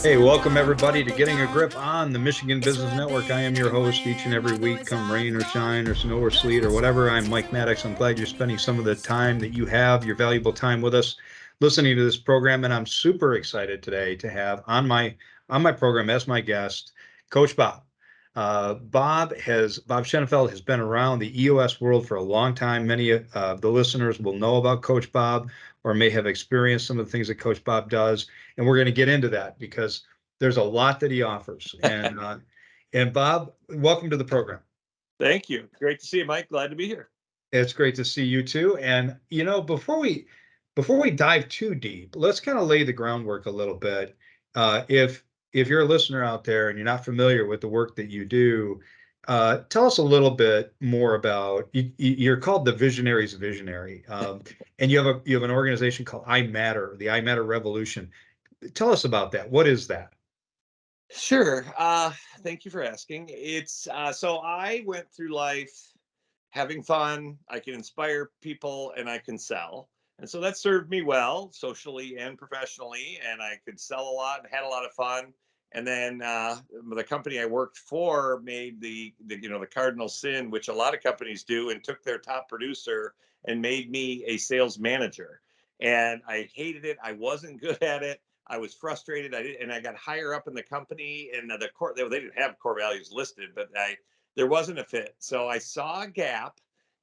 Hey, welcome everybody to Getting a Grip on the Michigan Business Network. I am your host each and every week, come rain or shine or snow or sleet or whatever. I'm Mike Maddox. I'm glad you're spending some of the time that you have, your valuable time with us, listening to this program. And I'm super excited today to have on my program as my guest, Coach Bob. Bob Shenefelt has been around the EOS world for a long time. Many of the listeners will know about Coach Bob or may have experienced some of the things that Coach Bob does. And we're going to get into that because there's a lot that he offers. And Bob, welcome to the program. Thank you. Great to see you, Mike. Glad to be here. It's great to see you too. And before we dive too deep, let's kind of lay the groundwork a little bit. If you're a listener out there and you're not familiar with the work that you do, tell us a little bit more about you're called the Visionaries Visionary, and you have an organization called iMatter, the iMatter Revolution. Tell us about that. What is that? Sure. Thank you for asking. It's so I went through life having fun. I can inspire people and I can sell. And so that served me well socially and professionally. And I could sell a lot and had a lot of fun. And then the company I worked for made the cardinal sin, which a lot of companies do, and took their top producer and made me a sales manager. And I hated it. I wasn't good at it. I was frustrated. And I got higher up in the company, and the core they didn't have core values listed, but there wasn't a fit. So I saw a gap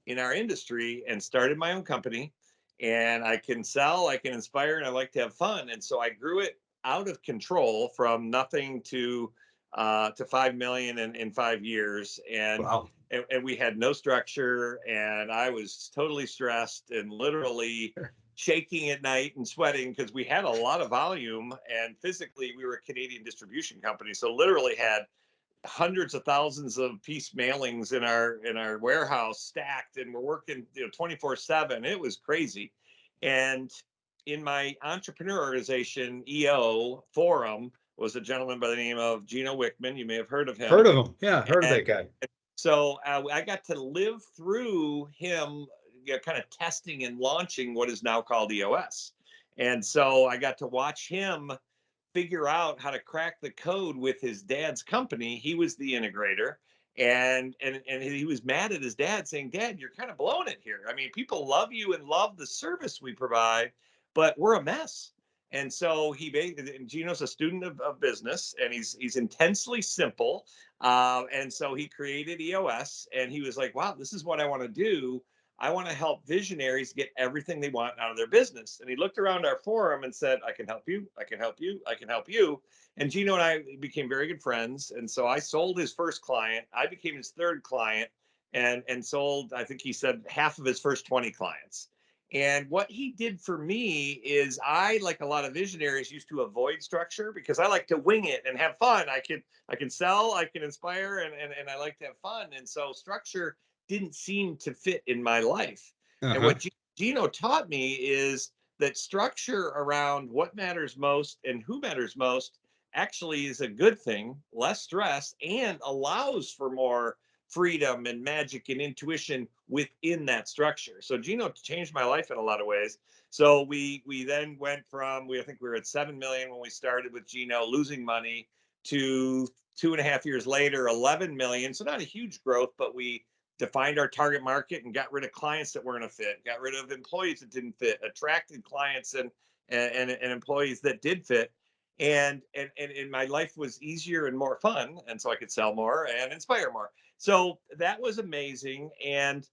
in our industry and started my own company. And I can sell, I can inspire, and I like to have fun. And so I grew it out of control from nothing to 5 million in 5 years. Wow. And we had no structure, and I was totally stressed and literally shaking at night and sweating because we had a lot of volume, and physically we were a Canadian distribution company, so literally had hundreds of thousands of piece mailings in our warehouse stacked, and we're working 24/7. It was crazy. And in my entrepreneur organization EO forum was a gentleman by the name of Gino Wickman. You may have heard of Heard him. of him? Yeah, heard of And that guy. so I got to live through him, kind of testing and launching what is now called EOS. And so I got to watch him figure out how to crack the code with his dad's company. He was the integrator. And he was mad at his dad, saying, "Dad, you're kind of blowing it here. I mean, people love you and love the service we provide, but we're a mess." And so Gino's a student of business, and he's intensely simple. And so he created EOS, and he was like, "Wow, this is what I want to do. I want to help visionaries get everything they want out of their business." And he looked around our forum and said, "I can help you. I can help you. I can help you." And Gino and I became very good friends. And so I sold his first client. I became his third client, and sold, I think he said, half of his first 20 clients. And what he did for me is, I, like a lot of visionaries, used to avoid structure because I like to wing it and have fun. I can sell, I can inspire, and I like to have fun. And so structure didn't seem to fit in my life. And Uh-huh. what Gino taught me is that structure around what matters most and who matters most actually is a good thing, less stress, and allows for more freedom and magic and intuition within that structure. So Gino changed my life in a lot of ways. So we then went from, I think we were at 7 million when we started with Gino, losing money, to 2.5 years later, 11 million. So not a huge growth, but we defined our target market and got rid of clients that weren't a fit, got rid of employees that didn't fit, attracted clients and employees that did fit. And my life was easier and more fun, and so I could sell more and inspire more. So that was amazing. And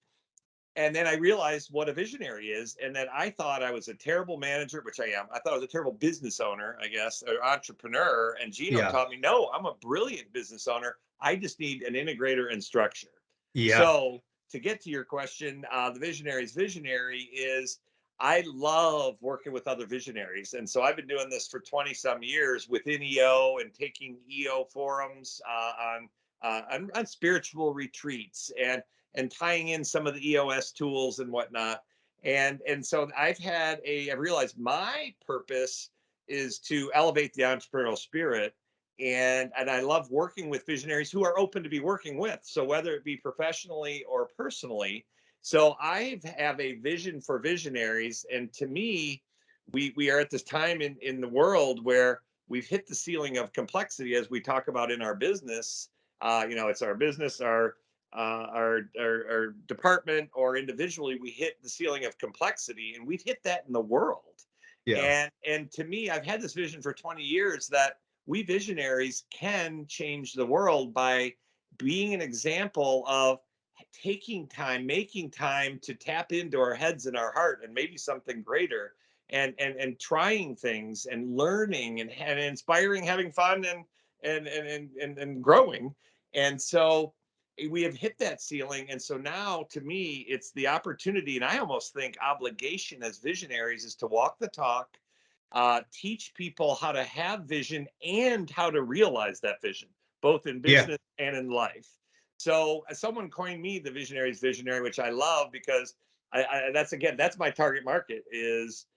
then I realized what a visionary is, and that I thought I was a terrible manager, which I am. I thought I was a terrible business owner, I guess, or entrepreneur. And Gino Yeah. taught me, no, I'm a brilliant business owner. I just need an integrator and structure. Yeah. So to get to your question, the visionary's visionary is, I love working with other visionaries. And so I've been doing this for 20 some years within EO, and taking EO forums on spiritual retreats, and tying in some of the EOS tools and whatnot. And so I've realized my purpose is to elevate the entrepreneurial spirit. And I love working with visionaries who are open to be working with. So whether it be professionally or personally, so I have a vision for visionaries. And to me, we are at this time in the world where we've hit the ceiling of complexity, as we talk about in our business. It's our business, our department, or individually, we hit the ceiling of complexity, and we've hit that in the world. Yeah. And to me, I've had this vision for 20 years that we visionaries can change the world by being an example of taking time, making time to tap into our heads and our heart and maybe something greater, and trying things and learning and inspiring, having fun, and growing. And so we have hit that ceiling. And so now, to me, it's the opportunity, and I almost think obligation as visionaries, is to walk the talk, teach people how to have vision and how to realize that vision, both in Yeah. business and in life. So someone coined me the visionary's visionary, which I love, because that's my target market, is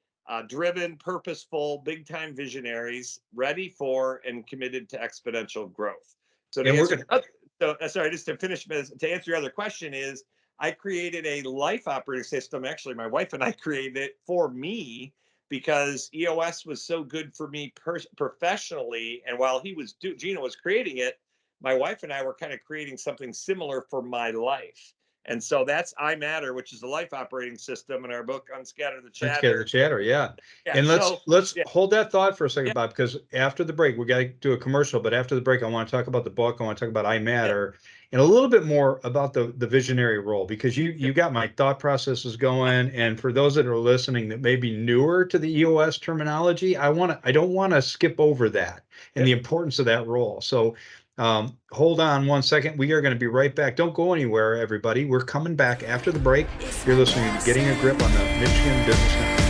driven, purposeful, big time visionaries ready for and committed to exponential growth. So to And we're answer, going to, sorry, just to finish, to answer your other question, is I created a life operating system. Actually, my wife and I created it for me because EOS was so good for me professionally. And while Gina was creating it, my wife and I were kind of creating something similar for my life. And so that's iMatter, which is the life operating system, in our book Unscatter the let's get the Chatter. chatter. Yeah. Yeah. And So let's yeah, hold that thought for a second, yeah, Bob, because after the break, we got to do a commercial, but after the break, I want to talk about the book. I want to talk about yeah, iMatter and a little bit more about the visionary role, because you got my thought processes going. And for those that are listening that may be newer to the EOS terminology, I don't want to skip over that and yeah. the importance of that role. So hold on one second. We are going to be right back. Don't go anywhere, everybody. We're coming back after the break. You're listening to Getting a Grip on the Michigan Business Network.